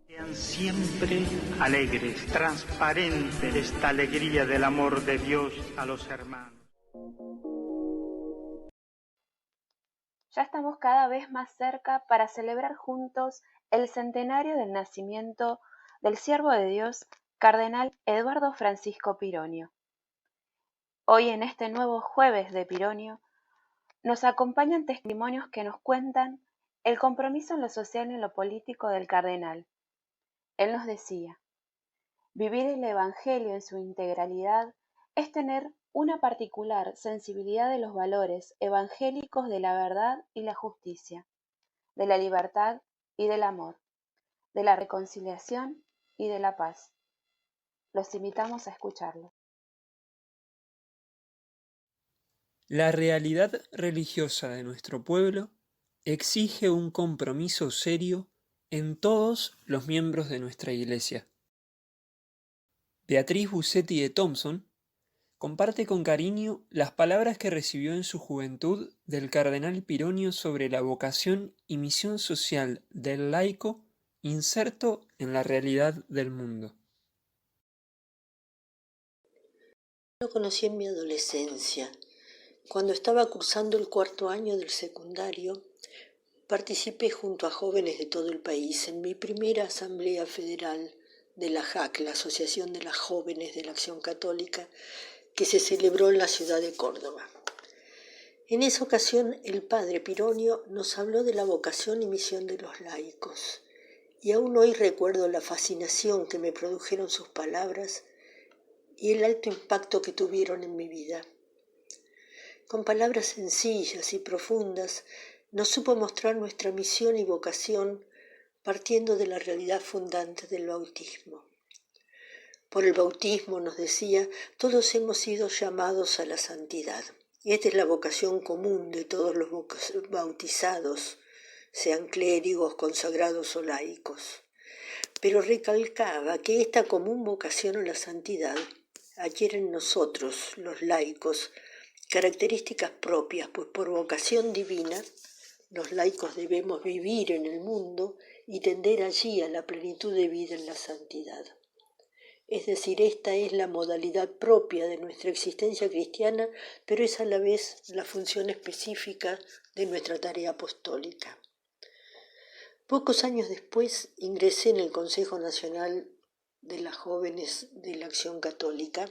Sean siempre alegres, transparente esta alegría del amor de Dios a los hermanos. Ya estamos cada vez más cerca para celebrar juntos el centenario del nacimiento del siervo de Dios, Cardenal Eduardo Francisco Pironio. Hoy, en este nuevo jueves de Pironio, nos acompañan testimonios que nos cuentan el compromiso en lo social y en lo político del cardenal. Él nos decía: vivir el Evangelio en su integralidad es tener una particular sensibilidad de los valores evangélicos de la verdad y la justicia, de la libertad y del amor, de la reconciliación y de la paz. Los invitamos a escucharlo. La realidad religiosa de nuestro pueblo exige un compromiso serio en todos los miembros de nuestra Iglesia. Beatriz Busetti de Thompson comparte con cariño las palabras que recibió en su juventud del cardenal Pironio sobre la vocación y misión social del laico inserto en la realidad del mundo. Lo conocí en mi adolescencia. Cuando estaba cursando el 4º año del secundario, participé junto a jóvenes de todo el país en mi primera asamblea federal de la JAC, la Asociación de las Jóvenes de la Acción Católica, que se celebró en la ciudad de Córdoba. En esa ocasión, el padre Pironio nos habló de la vocación y misión de los laicos, y aún hoy recuerdo la fascinación que me produjeron sus palabras y el alto impacto que tuvieron en mi vida. Con palabras sencillas y profundas, nos supo mostrar nuestra misión y vocación partiendo de la realidad fundante del bautismo. Por el bautismo, nos decía, todos hemos sido llamados a la santidad. Y esta es la vocación común de todos los bautizados, sean clérigos, consagrados o laicos. Pero recalcaba que esta común vocación a la santidad adquiere en nosotros, los laicos, características propias, pues por vocación divina, los laicos debemos vivir en el mundo y tender allí a la plenitud de vida en la santidad. Es decir, esta es la modalidad propia de nuestra existencia cristiana, pero es a la vez la función específica de nuestra tarea apostólica. Pocos años después ingresé en el Consejo Nacional de las Jóvenes de la Acción Católica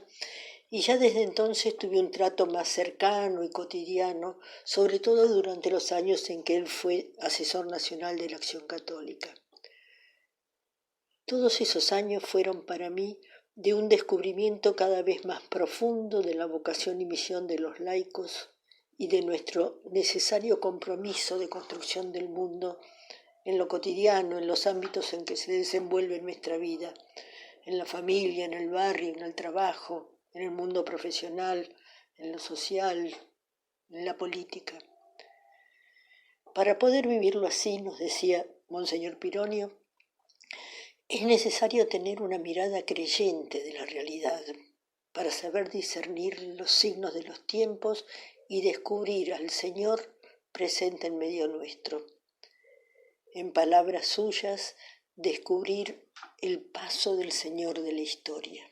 y ya desde entonces tuve un trato más cercano y cotidiano, sobre todo durante los años en que él fue asesor nacional de la Acción Católica. Todos esos años fueron para mí de un descubrimiento cada vez más profundo de la vocación y misión de los laicos y de nuestro necesario compromiso de construcción del mundo en lo cotidiano, en los ámbitos en que se desenvuelve nuestra vida, en la familia, en el barrio, en el trabajo, en el mundo profesional, en lo social, en la política. Para poder vivirlo así, nos decía Monseñor Pironio, es necesario tener una mirada creyente de la realidad para saber discernir los signos de los tiempos y descubrir al Señor presente en medio nuestro. En palabras suyas, descubrir el paso del Señor de la historia.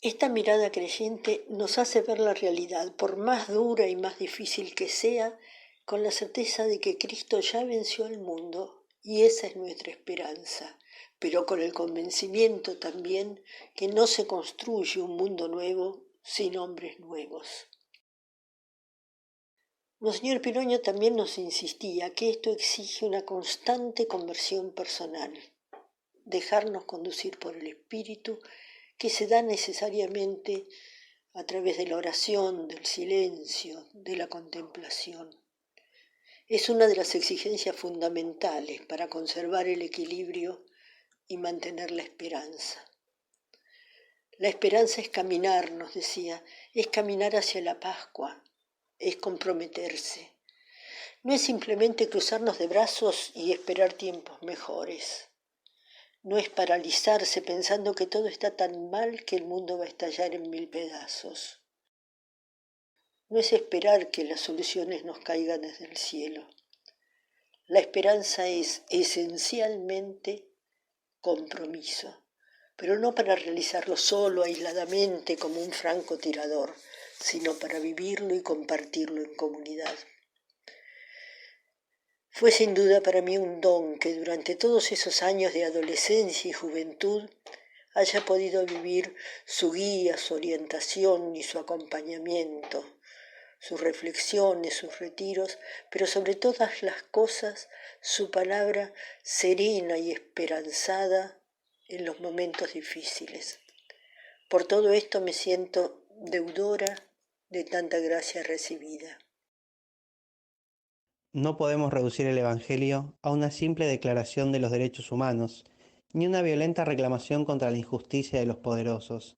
Esta mirada creyente nos hace ver la realidad, por más dura y más difícil que sea, con la certeza de que Cristo ya venció al mundo y esa es nuestra esperanza, pero con el convencimiento también que no se construye un mundo nuevo sin hombres nuevos. Monseñor Pironio también nos insistía que esto exige una constante conversión personal, dejarnos conducir por el Espíritu, que se da necesariamente a través de la oración, del silencio, de la contemplación. Es una de las exigencias fundamentales para conservar el equilibrio y mantener la esperanza. La esperanza es caminar, nos decía, es caminar hacia la Pascua, es comprometerse. No es simplemente cruzarnos de brazos y esperar tiempos mejores. No es paralizarse pensando que todo está tan mal que el mundo va a estallar en 1000 pedazos. No es esperar que las soluciones nos caigan desde el cielo. La esperanza es esencialmente compromiso, pero no para realizarlo solo, aisladamente, como un francotirador, sino para vivirlo y compartirlo en comunidad. Fue sin duda para mí un don que durante todos esos años de adolescencia y juventud haya podido vivir su guía, su orientación y su acompañamiento, sus reflexiones, sus retiros, pero sobre todas las cosas su palabra serena y esperanzada en los momentos difíciles. Por todo esto me siento deudora de tanta gracia recibida. No podemos reducir el Evangelio a una simple declaración de los derechos humanos, ni una violenta reclamación contra la injusticia de los poderosos.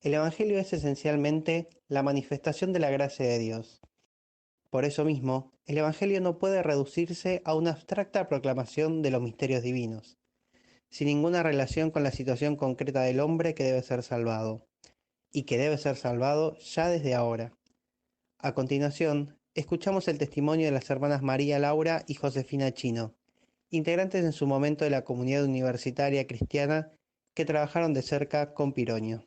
El Evangelio es esencialmente la manifestación de la gracia de Dios. Por eso mismo, el Evangelio no puede reducirse a una abstracta proclamación de los misterios divinos, sin ninguna relación con la situación concreta del hombre que debe ser salvado, y que debe ser salvado ya desde ahora. A continuación, escuchamos el testimonio de las hermanas María Laura y Josefina Chino, integrantes en su momento de la comunidad universitaria cristiana que trabajaron de cerca con Pironio.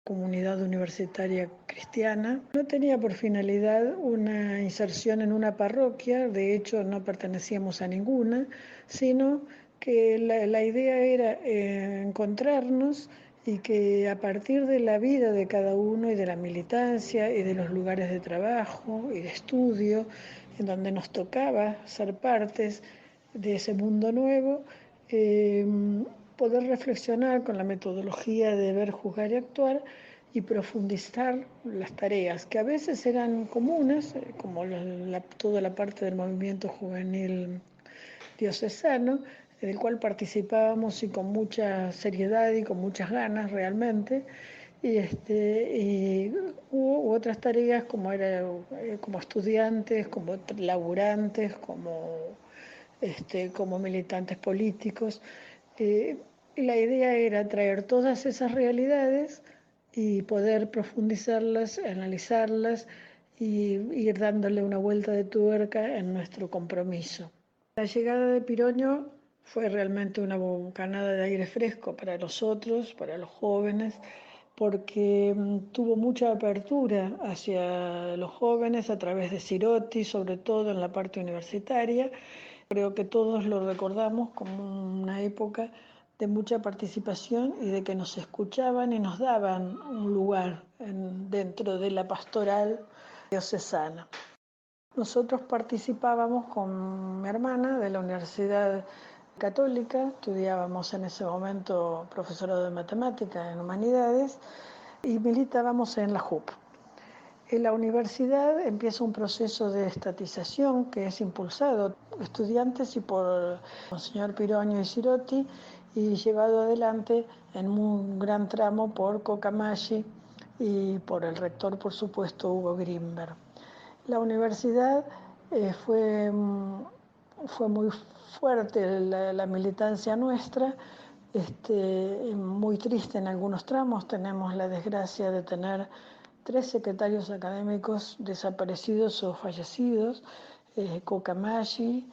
Comunidad universitaria cristiana no tenía por finalidad una inserción en una parroquia, de hecho no pertenecíamos a ninguna, sino que la idea era encontrarnos y que a partir de la vida de cada uno y de la militancia y de los lugares de trabajo y de estudio en donde nos tocaba ser partes de ese mundo nuevo, poder reflexionar con la metodología de ver, juzgar y actuar y profundizar las tareas que a veces eran comunes, como toda la parte del movimiento juvenil diocesano, en el cual participábamos y con mucha seriedad y con muchas ganas realmente, y hubo otras tareas como estudiantes, como laburantes, como militantes políticos. La idea era traer todas esas realidades y poder profundizarlas, analizarlas y ir dándole una vuelta de tuerca en nuestro compromiso. La llegada de Pironio fue realmente una bocanada de aire fresco para nosotros, para los jóvenes, porque tuvo mucha apertura hacia los jóvenes a través de Sirotti, sobre todo en la parte universitaria. Creo que todos lo recordamos como una época de mucha participación y de que nos escuchaban y nos daban un lugar dentro de la pastoral diocesana. Nosotros participábamos con mi hermana de la Universidad Católica, estudiábamos en ese momento profesorado de matemática en humanidades y militábamos en la JUP. En la universidad empieza un proceso de estatización que es impulsado por estudiantes y por Monseñor Pironio y Sirotti y llevado adelante en un gran tramo por Cocamachi y por el rector, por supuesto, Hugo Grimberg. La universidad fue muy fuerte la militancia nuestra, muy triste en algunos tramos. Tenemos la desgracia de tener 3 secretarios académicos desaparecidos o fallecidos, Cocamachi,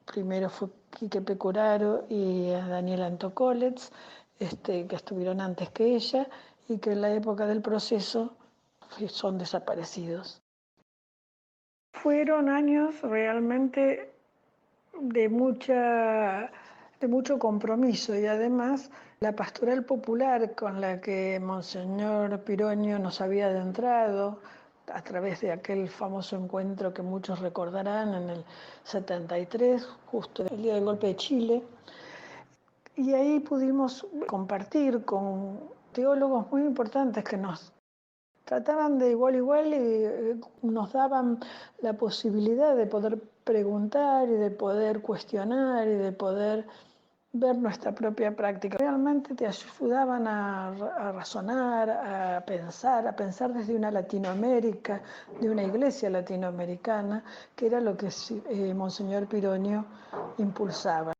primero fue Quique Pecuraro y Daniel Antocolets, que estuvieron antes que ella y que en la época del proceso son desaparecidos. Fueron años realmente de mucho compromiso y además la pastoral popular con la que Monseñor Pironio nos había adentrado a través de aquel famoso encuentro que muchos recordarán en el 73, justo el día del golpe de Chile, y ahí pudimos compartir con teólogos muy importantes que nos trataban de igual a igual y nos daban la posibilidad de poder preguntar y de poder cuestionar y de poder ver nuestra propia práctica. Realmente te ayudaban a razonar, a pensar desde una Latinoamérica, de una iglesia latinoamericana, que era lo que Monseñor Pironio impulsaba.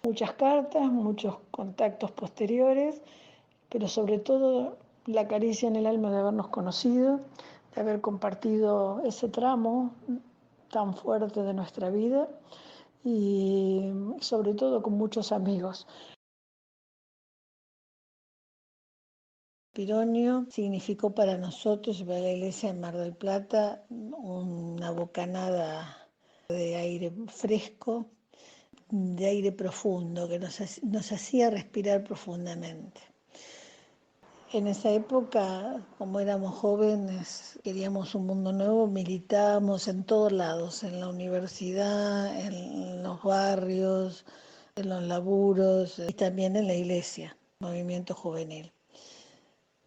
Muchas cartas, muchos contactos posteriores, pero sobre todo la caricia en el alma de habernos conocido, de haber compartido ese tramo tan fuerte de nuestra vida y sobre todo con muchos amigos. Pironio significó para nosotros y para la iglesia en Mar del Plata una bocanada de aire fresco, de aire profundo, que nos hacía respirar profundamente. En esa época, como éramos jóvenes, queríamos un mundo nuevo, militábamos en todos lados, en la universidad, en los barrios, en los laburos y también en la iglesia, movimiento juvenil.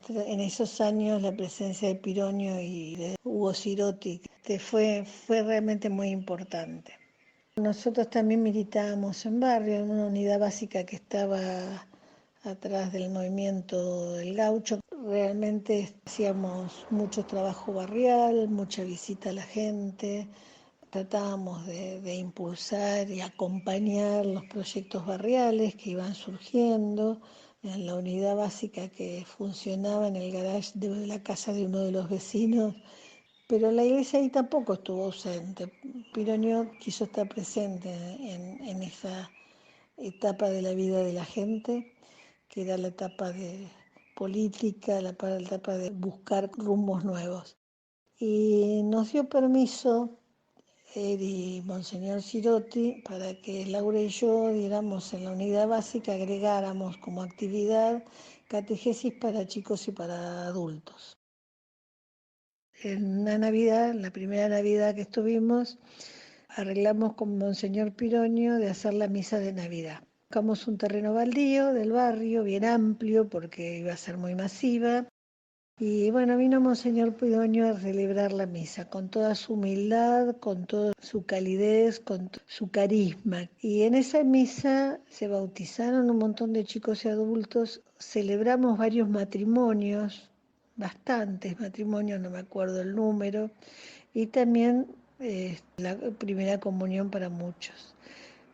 En esos años la presencia de Pironio y de Hugo Sirotti fue realmente muy importante. Nosotros también militábamos en barrio, en una unidad básica que estaba atrás del movimiento del gaucho. Realmente hacíamos mucho trabajo barrial, mucha visita a la gente, tratábamos de impulsar y acompañar los proyectos barriales que iban surgiendo. En la unidad básica que funcionaba en el garage de la casa de uno de los vecinos, pero la iglesia ahí tampoco estuvo ausente. Pironio quiso estar presente en esa etapa de la vida de la gente, que era la etapa de política, la etapa de buscar rumbos nuevos. Y nos dio permiso él y Monseñor Sirotti para que Laura y yo diéramos en la unidad básica, agregáramos como actividad catequesis para chicos y para adultos. En una Navidad, en la primera Navidad que estuvimos, arreglamos con Monseñor Pironio de hacer la misa de Navidad. Buscamos un terreno baldío del barrio, bien amplio, porque iba a ser muy masiva. Y bueno, vino Monseñor Pironio a celebrar la misa con toda su humildad, con toda su calidez, con su carisma. Y en esa misa se bautizaron un montón de chicos y adultos, celebramos varios matrimonios, bastantes matrimonios, no me acuerdo el número, y también la primera comunión para muchos.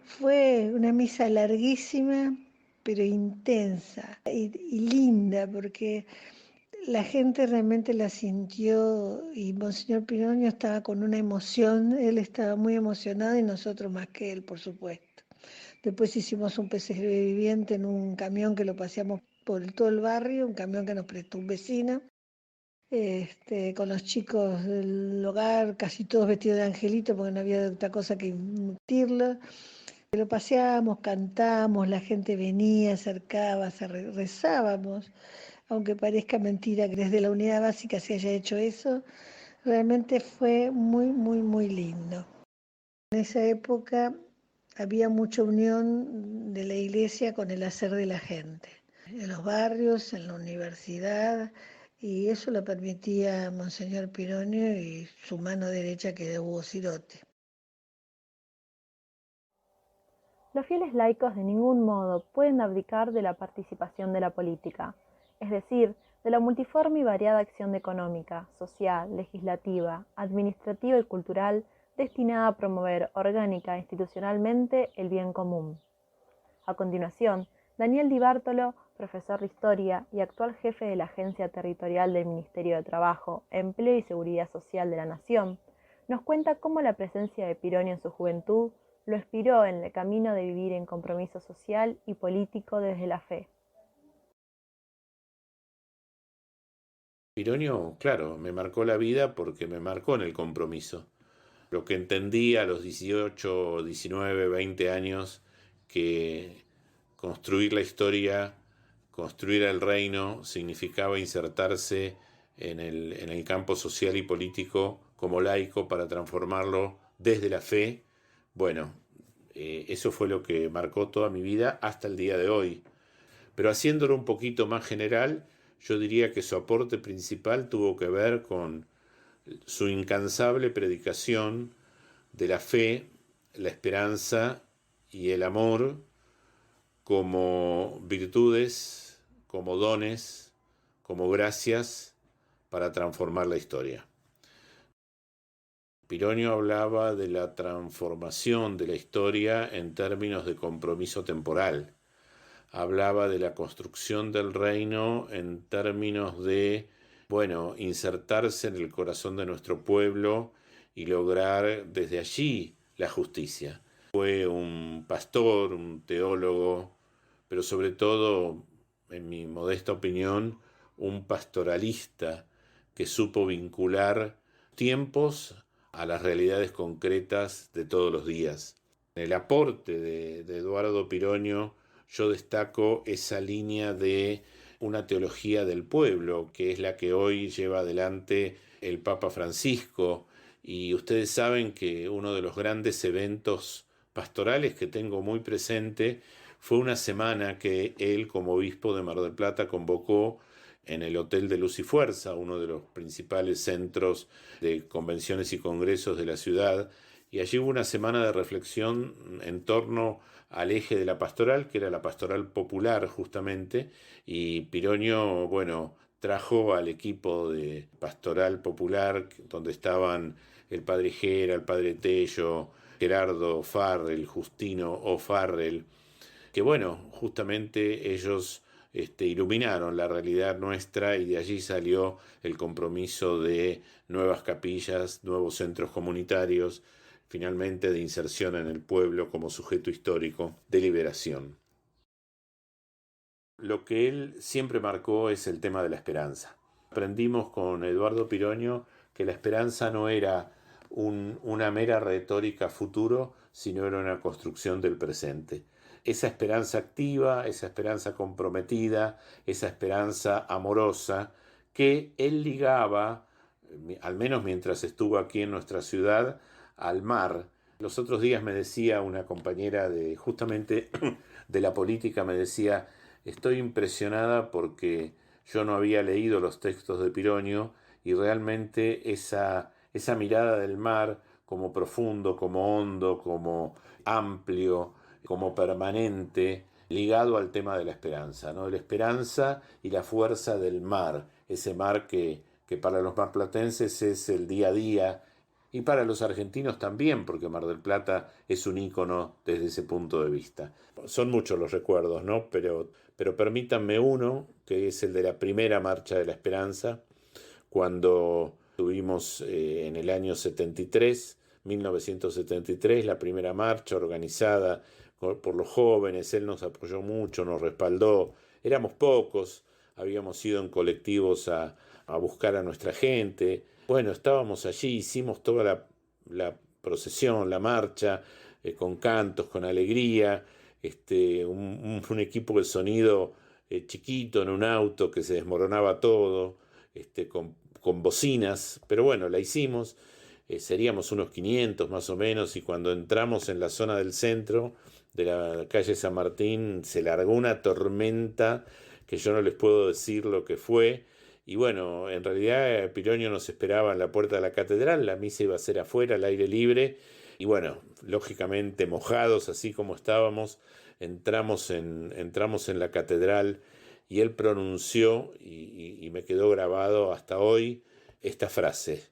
Fue una misa larguísima, pero intensa y linda, porque la gente realmente la sintió y Monseñor Pironio estaba con una emoción, él estaba muy emocionado y nosotros más que él, por supuesto. Después hicimos un pesebre viviente en un camión que lo paseamos por todo el barrio, un camión que nos prestó un vecino, con los chicos del hogar, casi todos vestidos de angelito porque no había otra cosa que invertirlo. Lo paseábamos, cantábamos, la gente venía, acercaba, rezábamos. Aunque parezca mentira que desde la unidad básica se haya hecho eso, realmente fue muy, muy, muy lindo. En esa época había mucha unión de la iglesia con el hacer de la gente, en los barrios, en la universidad, y eso lo permitía Monseñor Pironio y su mano derecha, que era Hugo Sirotti. Los fieles laicos de ningún modo pueden abdicar de la participación de la política, es decir, de la multiforme y variada acción económica, social, legislativa, administrativa y cultural destinada a promover orgánica e institucionalmente el bien común. A continuación, Daniel Di Bartolo, profesor de Historia y actual jefe de la Agencia Territorial del Ministerio de Trabajo, Empleo y Seguridad Social de la Nación, nos cuenta cómo la presencia de Pironio en su juventud lo inspiró en el camino de vivir en compromiso social y político desde la fe. Pironio, claro, me marcó la vida porque me marcó en el compromiso. Lo que entendí a los 18, 19, 20 años, que construir la historia, construir el reino, significaba insertarse en el campo social y político como laico para transformarlo desde la fe. Bueno, eso fue lo que marcó toda mi vida hasta el día de hoy. Pero haciéndolo un poquito más general, yo diría que su aporte principal tuvo que ver con su incansable predicación de la fe, la esperanza y el amor como virtudes, como dones, como gracias para transformar la historia. Pironio hablaba de la transformación de la historia en términos de compromiso temporal. Hablaba de la construcción del reino en términos de, insertarse en el corazón de nuestro pueblo y lograr desde allí la justicia. Fue un pastor, un teólogo, pero sobre todo, en mi modesta opinión, un pastoralista que supo vincular tiempos a las realidades concretas de todos los días. En el aporte de Eduardo Pironio yo destaco esa línea de una teología del pueblo, que es la que hoy lleva adelante el Papa Francisco, y ustedes saben que uno de los grandes eventos pastorales que tengo muy presente fue una semana que él, como obispo de Mar del Plata, convocó en el Hotel de Luz y Fuerza, uno de los principales centros de convenciones y congresos de la ciudad, y allí hubo una semana de reflexión en torno al eje de la pastoral, que era la pastoral popular justamente, y Pironio, bueno, trajo al equipo de pastoral popular, donde estaban el padre Gera, el padre Tello, Gerardo Farrell, Justino O'Farrell, que bueno, justamente ellos iluminaron la realidad nuestra, y de allí salió el compromiso de nuevas capillas, nuevos centros comunitarios, finalmente de inserción en el pueblo como sujeto histórico de liberación. Lo que él siempre marcó es el tema de la esperanza. Aprendimos con Eduardo Pironio que la esperanza no era una mera retórica futuro, sino era una construcción del presente. Esa esperanza activa, esa esperanza comprometida, esa esperanza amorosa que él ligaba, al menos mientras estuvo aquí en nuestra ciudad, al mar. Los otros días me decía una compañera justamente de la política, me decía: estoy impresionada porque yo no había leído los textos de Pironio, y realmente esa mirada del mar como profundo, como hondo, como amplio, como permanente, ligado al tema de la esperanza, ¿no? La esperanza y la fuerza del mar, ese mar que para los marplatenses es el día a día, y para los argentinos también, porque Mar del Plata es un ícono desde ese punto de vista. Son muchos los recuerdos, ¿no? Pero permítanme uno, que es el de la primera Marcha de la Esperanza, cuando tuvimos en el año 1973, la primera marcha organizada por los jóvenes. Él nos apoyó mucho, nos respaldó. Éramos pocos, habíamos ido en colectivos a buscar a nuestra gente. Bueno, estábamos allí, hicimos toda la procesión, la marcha, con cantos, con alegría, un equipo de sonido chiquito en un auto que se desmoronaba todo, con bocinas, pero bueno, la hicimos. Seríamos unos 500 más o menos, y cuando entramos en la zona del centro de la calle San Martín se largó una tormenta que yo no les puedo decir lo que fue. Y bueno, en realidad Pironio nos esperaba en la puerta de la catedral, la misa iba a ser afuera, al aire libre, y bueno, lógicamente mojados así como estábamos, entramos en la catedral, y él pronunció, y me quedó grabado hasta hoy, esta frase: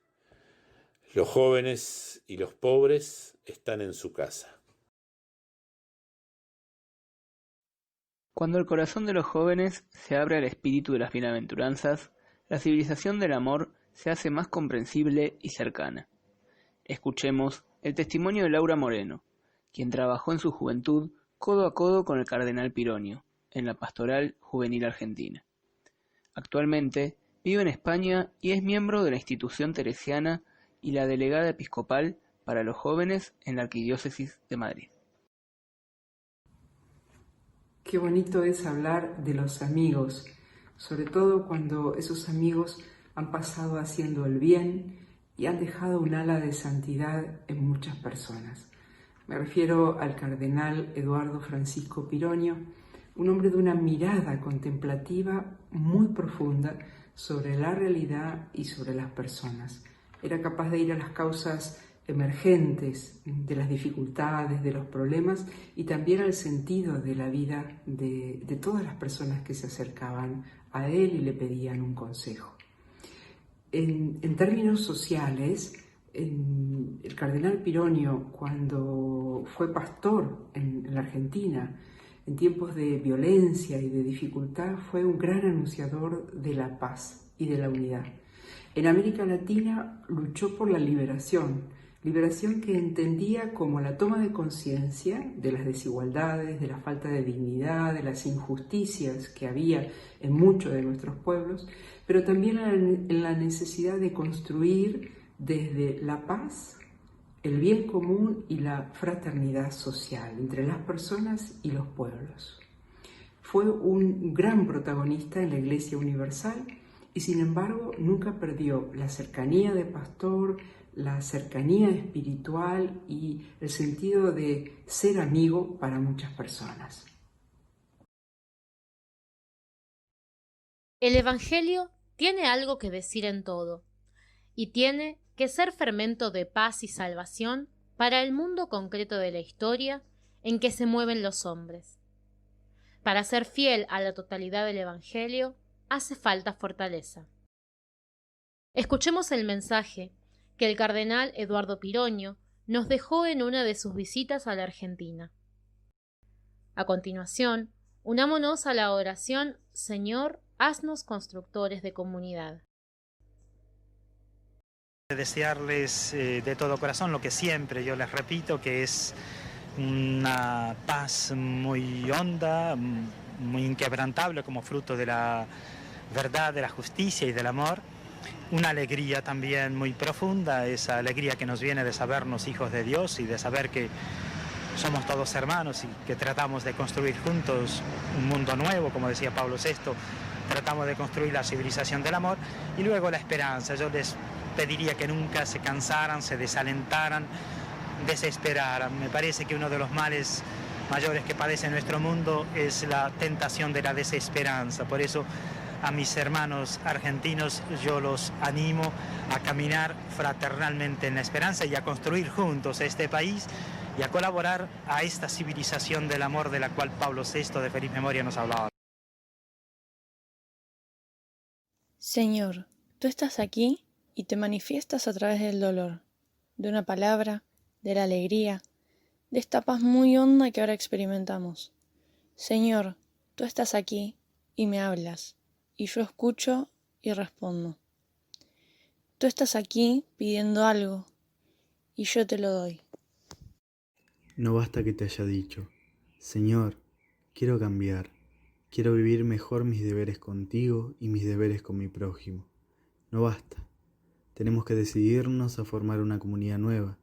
los jóvenes y los pobres están en su casa. Cuando el corazón de los jóvenes se abre al espíritu de las bienaventuranzas, la civilización del amor se hace más comprensible y cercana. Escuchemos el testimonio de Laura Moreno, quien trabajó en su juventud codo a codo con el cardenal Pironio, en la Pastoral Juvenil Argentina. Actualmente vive en España y es miembro de la institución teresiana y la delegada episcopal para los jóvenes en la Arquidiócesis de Madrid. Qué bonito es hablar de los amigos, sobre todo cuando esos amigos han pasado haciendo el bien y han dejado un ala de santidad en muchas personas. Me refiero al cardenal Eduardo Francisco Pironio, un hombre de una mirada contemplativa muy profunda sobre la realidad y sobre las personas. Era capaz de ir a las causas emergentes de las dificultades, de los problemas, y también al sentido de la vida de todas las personas que se acercaban a él y le pedían un consejo. En términos sociales, el cardenal Pironio, cuando fue pastor en la Argentina, en tiempos de violencia y de dificultad, fue un gran anunciador de la paz y de la unidad. En América Latina luchó por la liberación que entendía como la toma de conciencia de las desigualdades, de la falta de dignidad, de las injusticias que había en muchos de nuestros pueblos, pero también en la necesidad de construir desde la paz, el bien común y la fraternidad social entre las personas y los pueblos. Fue un gran protagonista en la Iglesia Universal y sin embargo nunca perdió la cercanía de pastor, la cercanía espiritual y el sentido de ser amigo para muchas personas. El Evangelio tiene algo que decir en todo, y tiene que ser fermento de paz y salvación para el mundo concreto de la historia en que se mueven los hombres. Para ser fiel a la totalidad del Evangelio, hace falta fortaleza. Escuchemos el mensaje que el cardenal Eduardo Piroño nos dejó en una de sus visitas a la Argentina. A continuación, unámonos a la oración Señor, haznos constructores de comunidad. Desearles de todo corazón lo que siempre yo les repito, que es una paz muy honda, muy inquebrantable como fruto de la verdad, de la justicia y del amor. Una alegría también muy profunda, esa alegría que nos viene de sabernos hijos de Dios y de saber que somos todos hermanos y que tratamos de construir juntos un mundo nuevo, como decía Pablo VI, tratamos de construir la civilización del amor. Y luego la esperanza. Yo les pediría que nunca se cansaran, se desalentaran, desesperaran. Me parece que uno de los males mayores que padece nuestro mundo es la tentación de la desesperanza. Por eso a mis hermanos argentinos yo los animo a caminar fraternalmente en la esperanza y a construir juntos este país y a colaborar a esta civilización del amor de la cual Pablo VI de feliz memoria nos hablaba. Señor, tú estás aquí y te manifiestas a través del dolor, de una palabra, de la alegría, de esta paz muy honda que ahora experimentamos. Señor, tú estás aquí y me hablas, y yo escucho y respondo. Tú estás aquí pidiendo algo, y yo te lo doy. No basta que te haya dicho, Señor, quiero cambiar, quiero vivir mejor mis deberes contigo y mis deberes con mi prójimo. No basta. Tenemos que decidirnos a formar una comunidad nueva,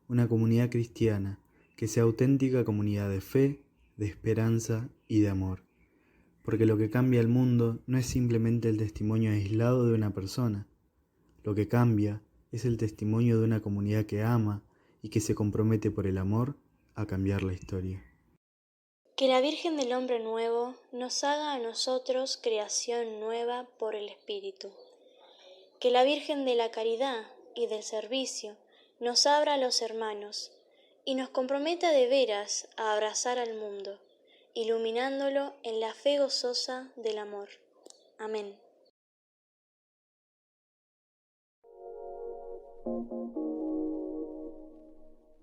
una comunidad cristiana, que sea auténtica comunidad de fe, de esperanza y de amor. Porque lo que cambia el mundo no es simplemente el testimonio aislado de una persona. Lo que cambia es el testimonio de una comunidad que ama y que se compromete por el amor a cambiar la historia. Que la Virgen del Hombre Nuevo nos haga a nosotros creación nueva por el Espíritu. Que la Virgen de la Caridad y del Servicio nos abra a los hermanos y nos comprometa de veras a abrazar al mundo, iluminándolo en la fe gozosa del amor. Amén.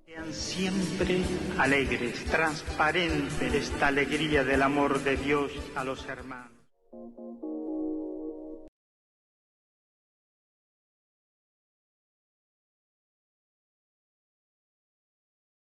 Sean siempre alegres, transparentes esta alegría del amor de Dios a los hermanos.